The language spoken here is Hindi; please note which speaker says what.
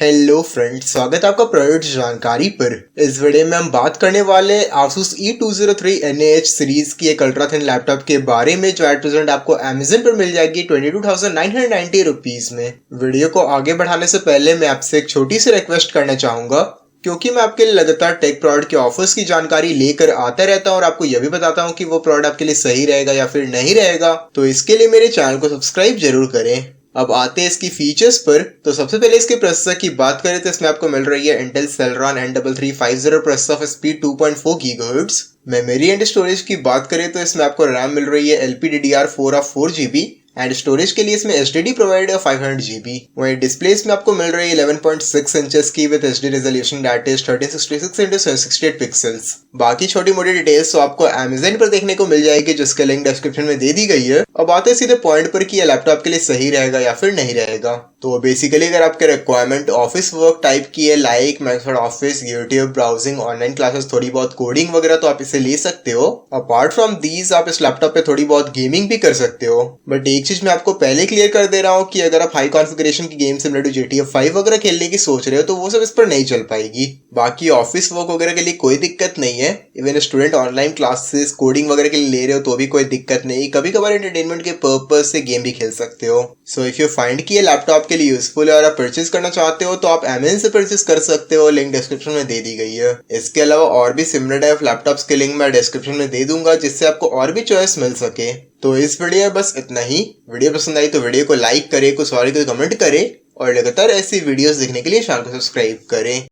Speaker 1: हेलो फ्रेंड्स, स्वागत है आपका प्रोडक्ट जानकारी पर। इस वीडियो में हम बात करने वाले ASUS E203NAH सीरीज की एक अल्ट्रा थिन लैपटॉप के बारे में, जो एट प्रेजेंट आपको Amazon पर मिल जाएगी 22,990 रुपीज में। वीडियो को आगे बढ़ाने से पहले मैं आपसे एक छोटी सी रिक्वेस्ट करना चाहूंगा, क्योंकि मैं आपके लिए लगातार टेक प्रोडक्ट के ऑफर्स की जानकारी लेकर आता रहता हूं और आपको यह भी बताता हूं कि वो प्रोडक्ट आपके लिए सही रहेगा या फिर नहीं रहेगा, तो इसके लिए मेरे चैनल को सब्सक्राइब जरूर करें। अब आते हैं इसकी फीचर्स पर। तो सबसे पहले इसके प्रोसेसर की बात करें तो इसमें आपको मिल रही है Intel Celeron N3350 processor of speed 2.4 GHz। Memory and storage की बात करें तो इसमें आपको रैम मिल रही है LPDDR4 of 4 GB and storage के लिए इसमें HDD प्रोवाइड है 500 GB। वहीं डिस्प्लेस में आपको मिल रही है 11.6 इंचेस की with HD resolution that is 1366x768 pixels. बाकी छोटी मोटी डिटेल्स तो आपको Amazon पर देखने को मिल जाएगी, जिसका लिंक डिस्क्रिप्शन में दे दी गई है। अब आते हैं सीधे पॉइंट पर कि यह लैपटॉप के लिए सही रहेगा या फिर नहीं रहेगा। तो बेसिकली अगर आपके रिक्वायरमेंट ऑफिस वर्क टाइप की है, like Microsoft office, YouTube browsing, online classes, थोड़ी बहुत कोडिंग वगैरह, तो आप इसे ले सकते हो। अपार्ट फ्रॉम दीज आप इस लैपटॉप पे थोड़ी बहुत गेमिंग भी कर सकते हो। बट एक चीज मैं आपको पहले क्लियर कर दे रहा हूँ कि अगर आप हाई कॉन्फ़िगरेशन की गेम सिमिलर टू GTA 5 वगैरह खेलने की सोच रहे हो तो वो सब इस पर नहीं चल पाएगी। बाकी ऑफिस वर्क वगैरह के लिए कोई दिक्कत नहीं है। Even student online classes coding वगैरह के लिए ले रहे हो तो भी कोई दिक्कत नहीं। कभी कभार एंटरटेनमेंट के पर्पज से गेम भी खेल सकते हो। सो इफ यू फाइंड कि ये लैपटॉप के लिए यूजफुल है और आप परचेज करना चाहते हो तो आप Amazon से परचेज कर सकते हो। लिंक डिस्क्रिप्शन में दे दी गई है। इसके अलावा और भी सिमिलर टाइप लैपटॉप्स के लिंक मैं डिस्क्रिप्शन में दे दूंगा, जिससे आपको और भी चॉइस मिल सके। तो इस वीडियो में बस इतना ही। वीडियो पसंद आई तो वीडियो को लाइक करें, कुछ सवाल को कमेंट करें और लगातार ऐसी वीडियोस देखने के लिए चैनल को सब्सक्राइब करें।